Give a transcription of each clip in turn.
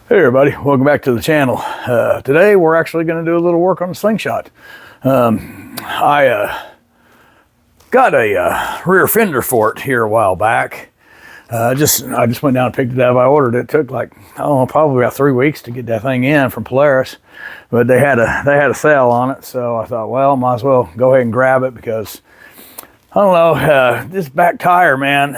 Hey everybody, welcome back to the channel. Today we're actually going to do a little work on the Slingshot. I got a rear fender for it here a while back. I just went down and picked it up. I ordered it. It took like, I don't know, probably about 3 weeks to get that thing in from Polaris, but they had a sale on it, so I thought, well, might as well go ahead and grab it because I don't know, this back tire, man,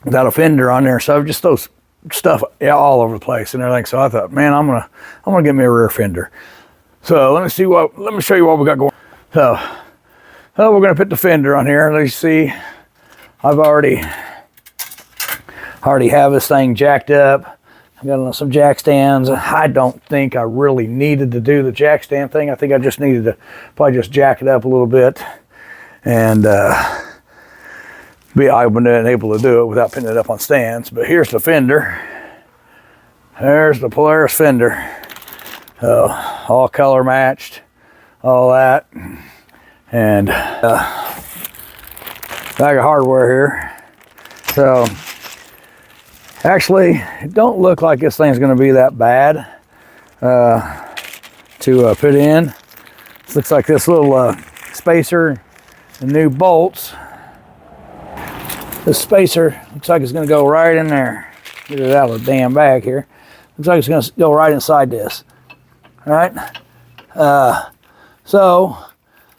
without a fender on there, so just those stuff all over the place and everything. So I thought, man, I'm gonna get me a rear fender. So let me show you what we got going. So we're gonna put the fender on here. Let's see. I've already have this thing jacked up. I've got some jack stands. I don't think I really needed to do the jack stand thing. I think I just needed to probably just jack it up a little bit and I've been able to do it without putting it up on stands. But here's the fender. There's the Polaris fender. All color matched, all that. And bag of hardware here. So actually, it don't look like this thing's going to be that bad to put in. This looks like this little spacer and new bolts. This spacer looks like it's going to go right in there. Get it out of the damn bag here. Looks like it's going to go right inside this. All right. So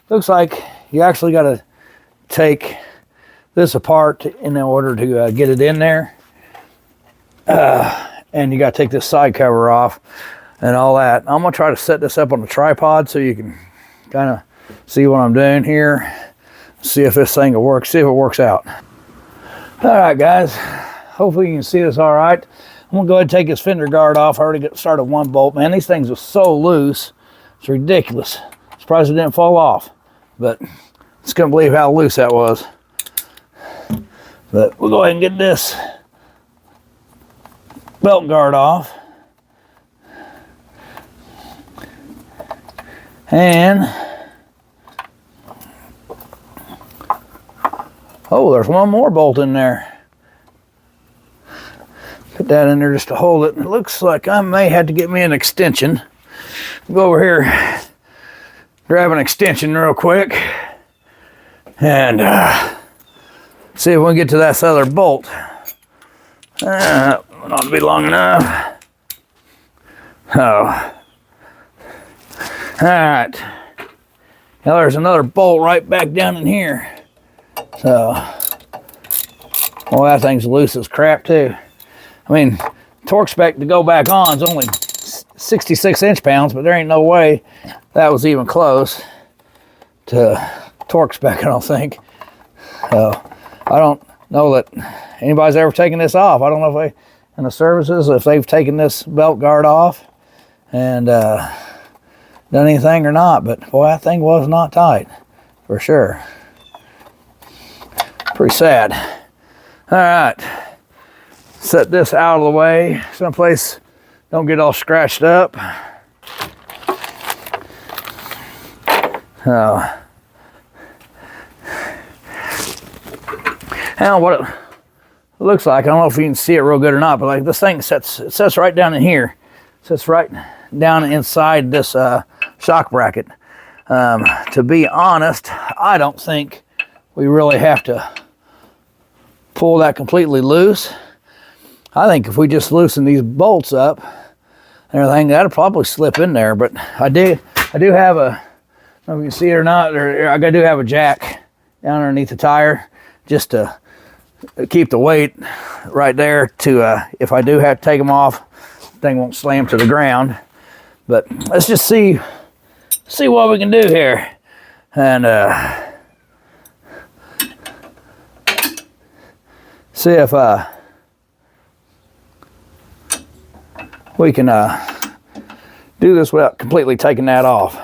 looks like you actually got to take this apart in order to get it in there. And you got to take this side cover off and all that. I'm going to try to set this up on the tripod so you can kind of see what I'm doing here. See if this thing will work. See if it works out. All right, guys, hopefully you can see this all right. I'm gonna go ahead and take this fender guard off. I already got started one bolt. Man, these things are so loose, it's ridiculous. Surprised it didn't fall off, but just couldn't believe how loose that was. But we'll go ahead and get this belt guard off. And oh, there's one more bolt in there. Put that in there just to hold it. It looks like I may have to get me an extension. Go over here, grab an extension real quick, and see if we can get to that other bolt. That will not be long enough. Oh. All right. Now there's another bolt right back down in here. So, well, that thing's loose as crap too. I mean, torque spec to go back on is only 66 inch-pounds, but there ain't no way that was even close to torque spec, I don't think. So, I don't know that anybody's ever taken this off. I don't know if in the services, if they've taken this belt guard off and done anything or not, but boy, that thing was not tight, for sure. Pretty sad. All right, set this out of the way someplace, don't get all scratched up. Now what it looks like, I don't know if you can see it real good or not, but like this thing sets right down in here. It sits right down inside this shock bracket. To be honest, I don't think we really have to pull that completely loose. I think if we just loosen these bolts up and everything, that'll probably slip in there. But I do have a, I don't know if you can see it or not, I do have a jack down underneath the tire just to keep the weight right there to, if I do have to take them off, the thing won't slam to the ground. But let's just see what we can do here. And see if we can do this without completely taking that off.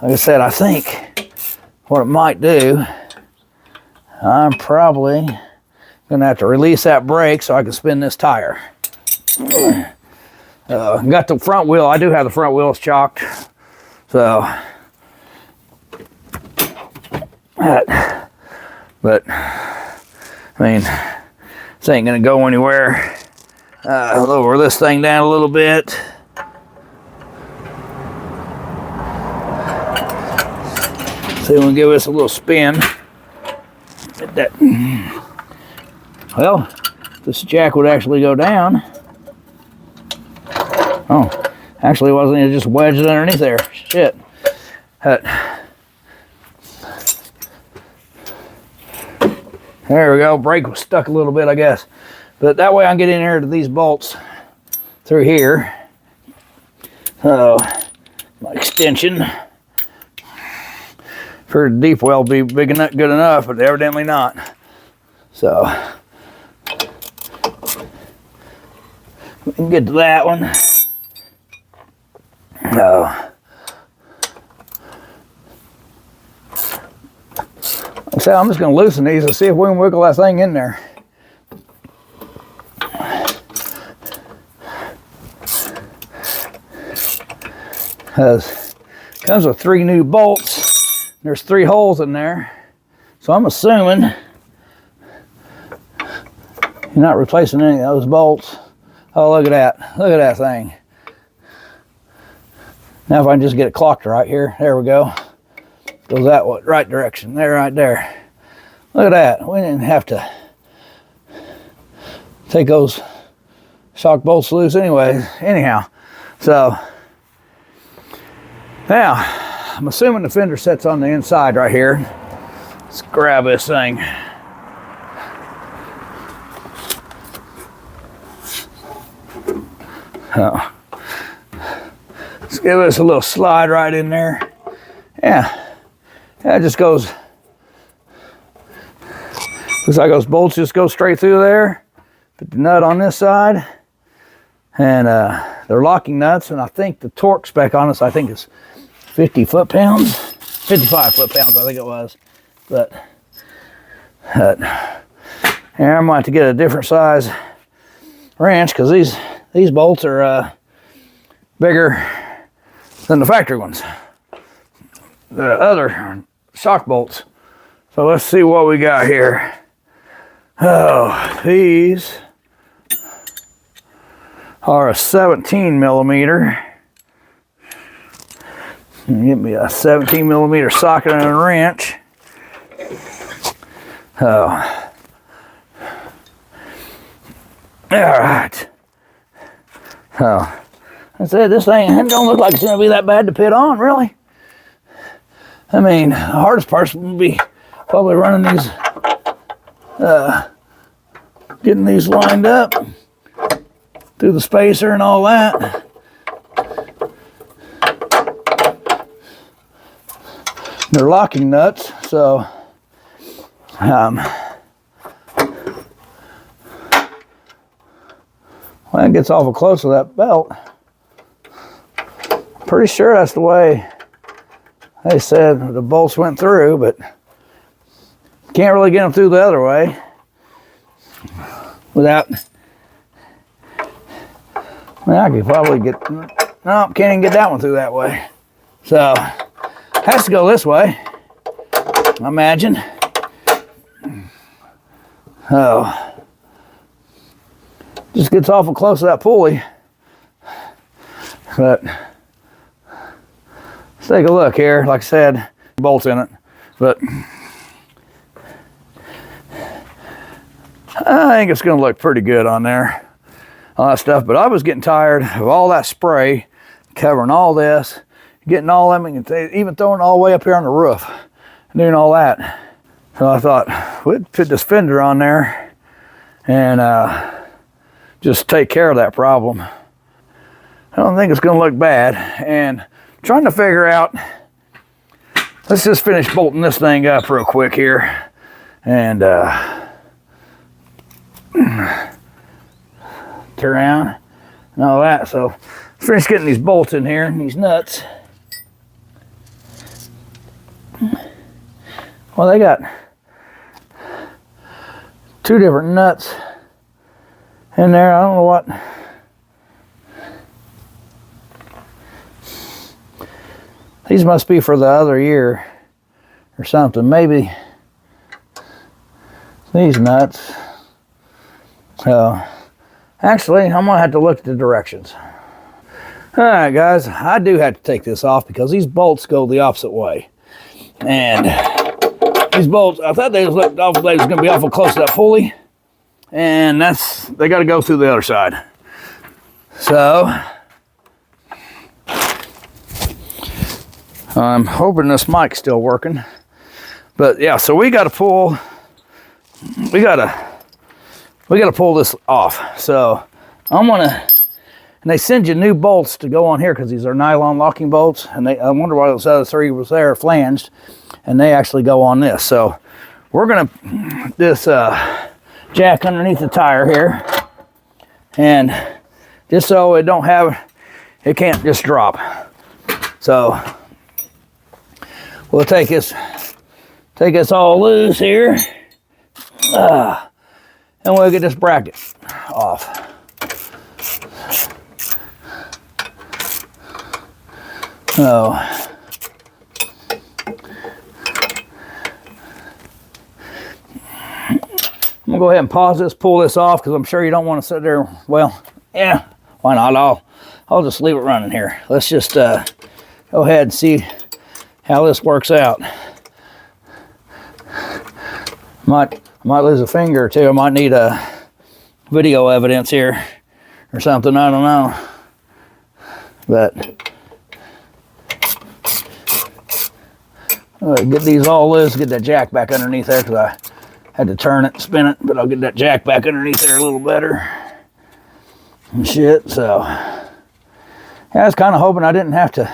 Like I said, I think what it might do, I'm probably gonna have to release that brake so I can spin this tire. Got the front wheel, I do have the front wheels chocked, so but I mean, this ain't gonna go anywhere Lower this thing down a little bit. See, we'll give this a little spin. Well, this jack would actually go down. Oh, actually it wasn't, it just wedged underneath there. Shit. There we go, brake was stuck a little bit, I guess. But that way I can get in here to these bolts through here. So, my extension. For deep well be big enough, good enough, but evidently not. So, we can get to that one. No. Like I said, I'm just going to loosen these and see if we can wiggle that thing in there. Because it comes with 3 new bolts. There's 3 holes in there. So I'm assuming you're not replacing any of those bolts. Oh, look at that. Look at that thing. Now if I can just get it clocked right here. There we go. Goes that right direction. There, right there. Look at that. We didn't have to take those shock bolts loose anyway. Anyhow, so now I'm assuming the fender sets on the inside right here. Let's grab this thing. Oh. Let's give this a little slide right in there. Yeah, that just goes. Looks like those bolts just go straight through there. Put the nut on this side, and they're locking nuts. And I think the torque spec on this, I think is 50 foot-pounds, 55 foot-pounds, I think it was. But yeah, I might have to get a different size wrench because these bolts are bigger than the factory ones, the other shock bolts. So let's see what we got here. Oh, these are a 17 millimeter. Get me a 17 millimeter socket and a wrench. Oh. All right. Oh. I said, this thing don't look like it's going to be that bad to put on, really. I mean, the hardest part will be probably running these, getting these lined up through the spacer and all that. They're locking nuts, so when it gets awful close to that belt, pretty sure that's the way they said the bolts went through, but can't really get them through the other way without. Well, I could probably get, no, can't even get that one through that way. So has to go this way, I imagine. Oh, just gets awful close to that pulley. But let's take a look here. Like I said, bolts in it, but I think it's going to look pretty good on there, all that stuff. But I was getting tired of all that spray covering all this, getting all them, even throwing it all the way up here on the roof, and doing all that. So I thought we'd put this fender on there and just take care of that problem. I don't think it's going to look bad. And trying to figure out, let's just finish bolting this thing up real quick here, and turn around and all that. So finish getting these bolts in here and these nuts. Well, they got 2 different nuts in there. I don't know what. These must be for the other year or something. Maybe these nuts. So Actually, I'm gonna have to look at the directions. All right, guys, I do have to take this off because these bolts go the opposite way. And these bolts, I thought they was gonna be awful close to that pulley. And they gotta go through the other side. So, I'm hoping this mic's still working. But yeah, so we gotta pull this off. So and they send you new bolts to go on here because these are nylon locking bolts. And I wonder why those other three was there flanged, and they actually go on this. So we're gonna this jack underneath the tire here, and just so it can't just drop. So we'll take this all loose here, and we'll get this bracket off. So I'm gonna go ahead and pause this, pull this off, because I'm sure you don't want to sit there. Well, yeah, why not? I'll just leave it running here. Let's just go ahead and see how this works out. Might lose a finger or two. I might need a video evidence here or something. I don't know. But get these all loose. Get that jack back underneath there, because I had to turn it, spin it. But I'll get that jack back underneath there a little better. And shit. So yeah, I was kind of hoping I didn't have to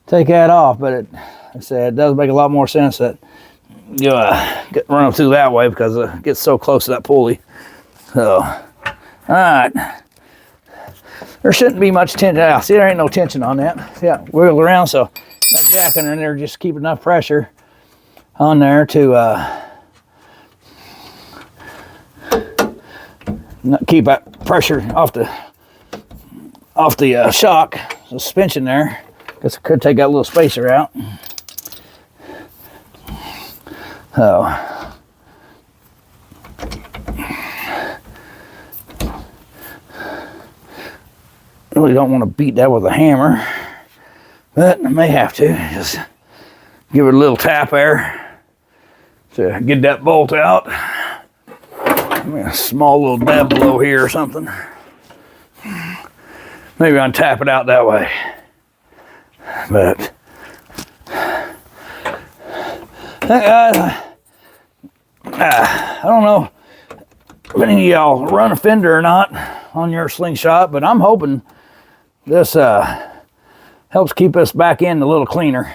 take that off, but I said it does make a lot more sense that you run them through that way, because it gets so close to that pulley. So, all right. There shouldn't be much tension. See, there ain't no tension on that. Yeah, wiggle around, so that jack under there just keep enough pressure on there to keep that pressure off the shock suspension there. Guess I could take that little spacer out. So really don't want to beat that with a hammer, but I may have to. Just give it a little tap there to get that bolt out. Maybe a small little dab blow here or something. Maybe I'll tap it out that way. But hey guys, I don't know if any of y'all run a Fender or not on your Slingshot, but I'm hoping this helps keep us back in a little cleaner.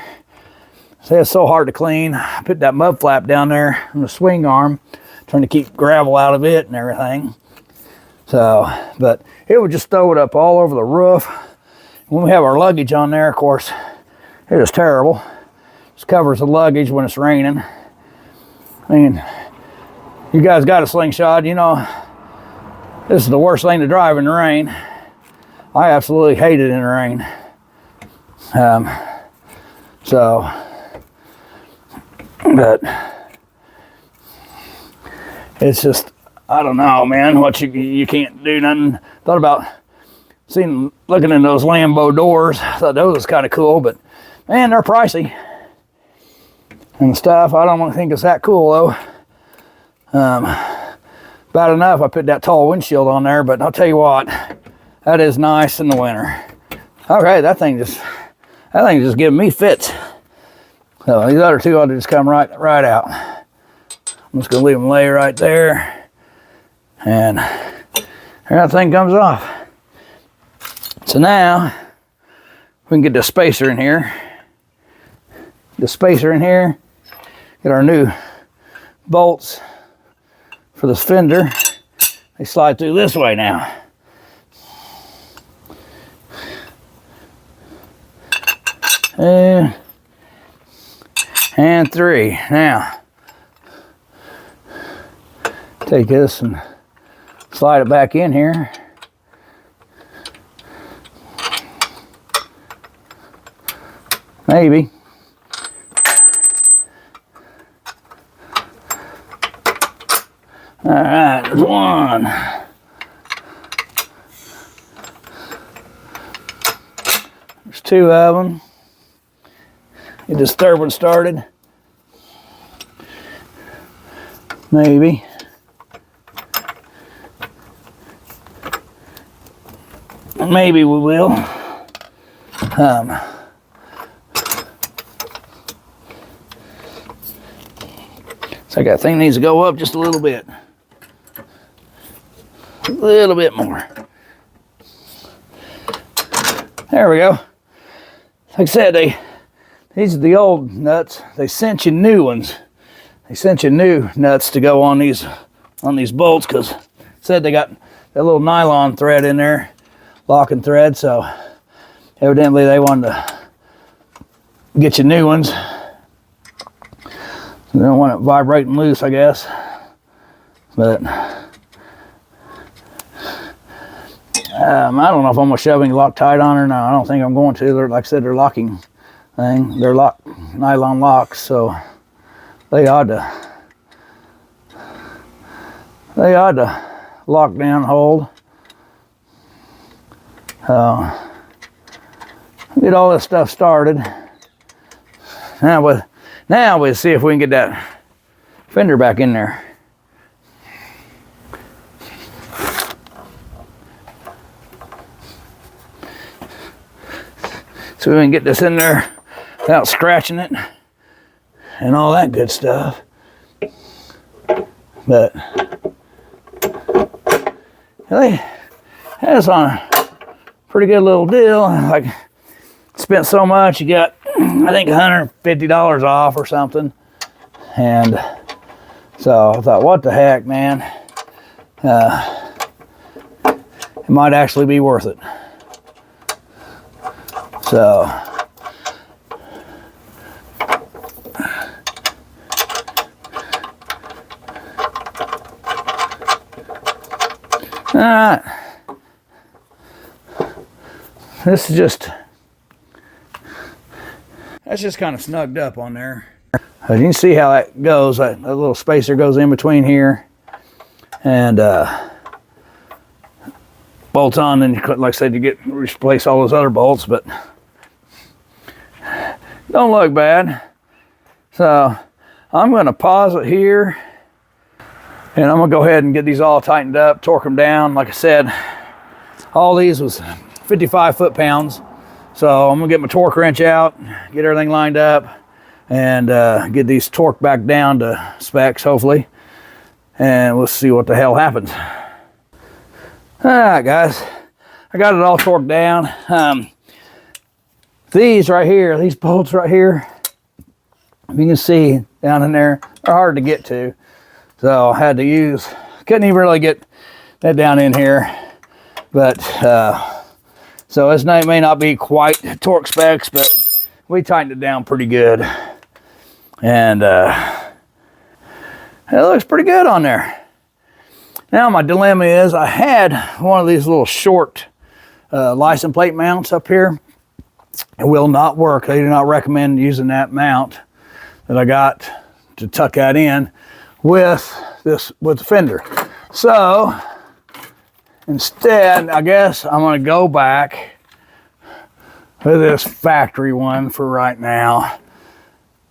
See, it's so hard to clean. I put that mud flap down there on the swing arm, trying to keep gravel out of it and everything. So, but it would just throw it up all over the roof. When we have our luggage on there, of course, it is terrible. Just covers the luggage when it's raining. I mean, you guys got a Slingshot, you know, this is the worst thing to drive in the rain. I absolutely hate it in the rain. But it's just, I don't know, man, what you can't do nothing. Thought about looking in those Lambo doors. Thought those was kind of cool, but man, they're pricey and stuff. I don't think it's that cool though. Bad enough I put that tall windshield on there, but I'll tell you what, that is nice in the winter. Okay, that thing just giving me fits. So these other two ought to just come right out. I'm just gonna leave them lay right there, and that thing comes off. So now we can get the spacer in here. Get our new bolts for this Fender. They slide through this way now. And three. Now, take this and slide it back in here. Maybe. All right, there's one. There's two of them. Get this third one started. Maybe. Maybe we will. So that thing needs to go up just a little bit. A little bit more. There we go. Like I said, these are the old nuts. They sent you new ones. They sent you new nuts to go on these bolts, because said they got that little nylon thread in there, locking thread. So evidently they wanted to get you new ones. They don't want it vibrating loose, I guess. But I don't know if I'm gonna shove any Loctite on her. No, I don't think I'm going to. Like I said, they're locking thing. They're nylon locks, so they ought to lock down, hold. Get all this stuff started. Now we'll see if we can get that fender back in there. So we can get this in there without scratching it and all that good stuff. But really, that's on a pretty good little deal. Like, spent so much, you got, I think, $150 off or something. And so I thought, what the heck, man? It might actually be worth it. So all right, this is just, that's just kind of snugged up on there. You can see how that goes. That little spacer goes in between here, and bolts on. Then, like I said, you replace all those other bolts, but don't look bad. So I'm going to pause it here, and I'm going to go ahead and get these all tightened up, torque them down. Like I said, all these was 55 foot-pounds. So I'm going to get my torque wrench out, get everything lined up, and get these torqued back down to specs, hopefully. And we'll see what the hell happens. All right, guys. I got it all torqued down. These right here, these bolts right here, you can see down in there, are hard to get to. So I had to use, couldn't even really get that down in here. But, so this may not be quite torque specs, but we tightened it down pretty good. And it looks pretty good on there. Now my dilemma is, I had one of these little short license plate mounts up here. It will not work. They do not recommend using that mount that I got to tuck that in with the fender. So instead, I guess I'm going to go back with this factory one for right now.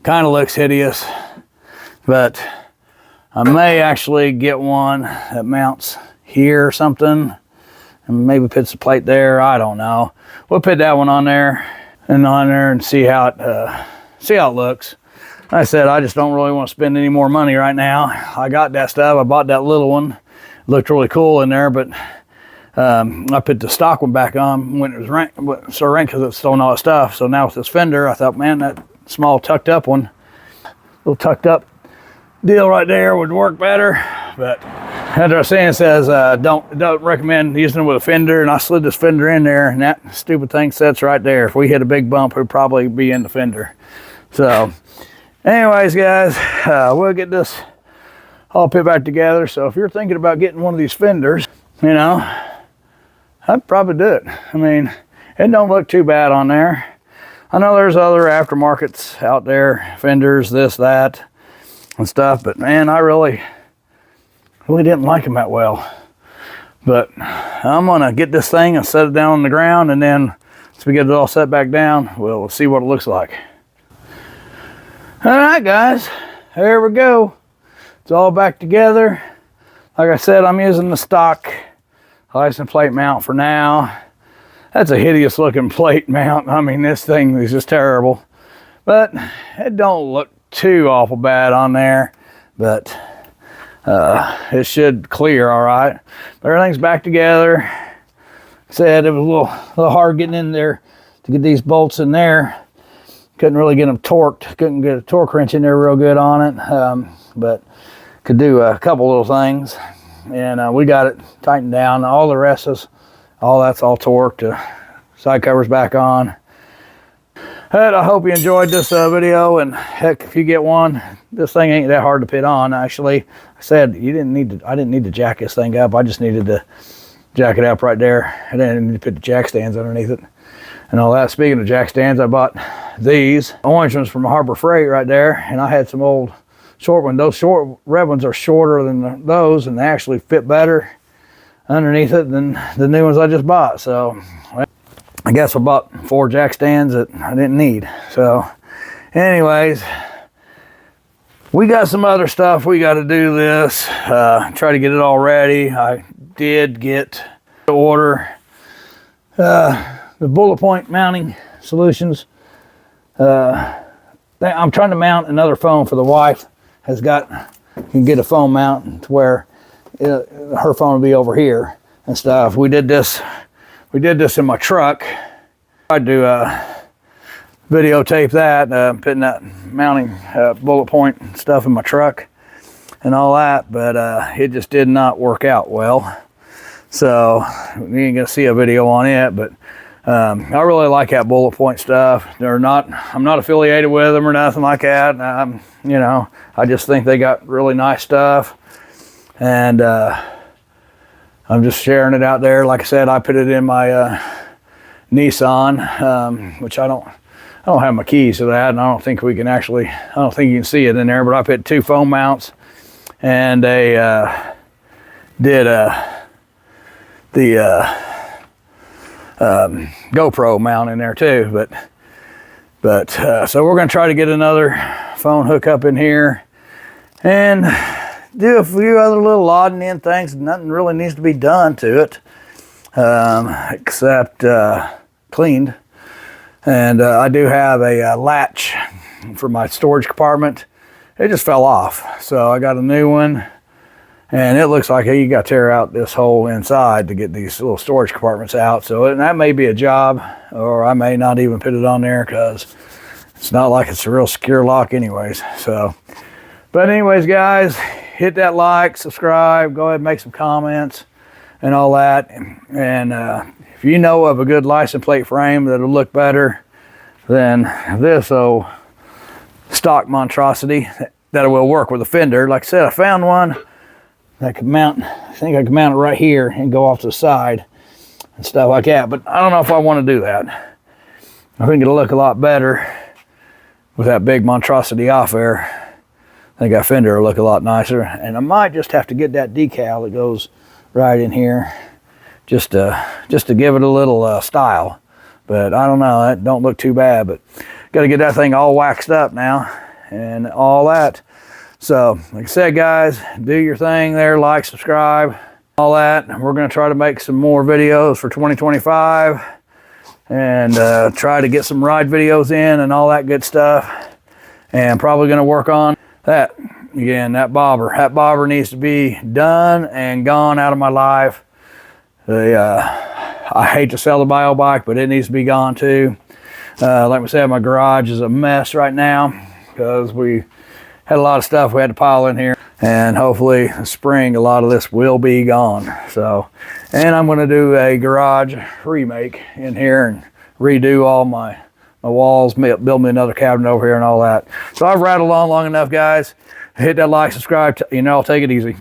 Kind of looks hideous, but I may actually get one that mounts here or something, and maybe puts a plate there. I don't know. We'll put that one on there and see how it looks. Like I said, I just don't really want to spend any more money right now. I got that stuff. I bought that little one. It looked really cool in there, but I put the stock one back on when it was ranked because it's stolen all that stuff. So now with this fender, I thought, man, that small tucked up one, little tucked up deal right there would work better. But as I was saying, it says don't recommend using it with a fender, and I slid this fender in there, and that stupid thing sits right there. If we hit a big bump, it would probably be in the fender. So anyways, guys, we'll get this all put back together. So if you're thinking about getting one of these fenders, you know, I'd probably do it. I mean, it don't look too bad on there. I know there's other aftermarkets out there, fenders, this, that, and stuff, but man, I really didn't like them that well. But I'm gonna get this thing and set it down on the ground, and then once we get it all set back down, we'll see what it looks like. All right, guys, there we go. It's all back together. Like I said, I'm using the stock license plate mount for now. That's a hideous looking plate mount. I mean, this thing is just terrible, but it don't look too awful bad on there, but it should clear all right. But everything's back together. Like I said, it was a little hard getting in there to get these bolts in there. Couldn't really get them torqued. Couldn't get a torque wrench in there real good on it, but could do a couple little things. And we got it tightened down. All the rest is, all that's all torqued. Side cover's back on. But I hope you enjoyed this video, and heck, if you get one, this thing ain't that hard to put on. Actually, I said I didn't need to jack this thing up. I just needed to jack it up right there. I didn't need to put the jack stands underneath it and all that. Speaking of jack stands, I bought these orange ones from Harbor Freight right there, and I had some old short ones. Those short red ones are shorter than those, and they actually fit better underneath it than the new ones I just bought. So I guess I bought 4 jack stands that I didn't need. So anyways, we got some other stuff we got to do this, try to get it all ready. I did get to order the bullet point mounting solutions. I'm trying to mount another phone for the wife. Can get a phone mount to where her phone will be over here and stuff. We did this in my truck. I do videotape that, putting that mounting bullet point stuff in my truck and all that, but it just did not work out well. So you ain't gonna see a video on it, but I really like that bullet point stuff. I'm not affiliated with them or nothing like that. You know, I just think they got really nice stuff, and I'm just sharing it out there. Like I said, I put it in my Nissan, which I don't have my keys to that, and I don't think you can see it in there, but I put 2 phone mounts, and they did the GoPro mount in there too. But so we're going to try to get another phone hookup in here and do a few other little odd and end things. Nothing really needs to be done to it, except cleaned. And I do have a latch for my storage compartment. It just fell off, so I got a new one. And it looks like, hey, you got to tear out this whole inside to get these little storage compartments out. So that may be a job, or I may not even put it on there because it's not like it's a real secure lock anyways. So, but anyways, guys, hit that like, subscribe, go ahead and make some comments and all that. And if you know of a good license plate frame that'll look better than this old stock monstrosity that will work with a Fender. Like I said, I found one that could mount, I think I could mount it right here and go off to the side and stuff like that, but I don't know if I want to do that. I think it'll look a lot better with that big monstrosity off there. I think that Fender will look a lot nicer, and I might just have to get that decal that goes right in here just to give it a little style. But I don't know, that don't look too bad, but got to get that thing all waxed up now and all that. So, like I said, guys, do your thing there, like, subscribe, all that. We're going to try to make some more videos for 2025 and try to get some ride videos in and all that good stuff. And probably going to work on that. Again, that bobber. That bobber needs to be done and gone out of my life. I hate to sell the bio bike, but it needs to be gone too. Like I said, my garage is a mess right now because we had a lot of stuff we had to pile in here, and hopefully in spring a lot of this will be gone. So, and I'm going to do a garage remake in here and redo all my walls, build me another cabinet over here and all that. So I've rattled on long enough, guys. Hit that like, subscribe, you know, I'll take it easy.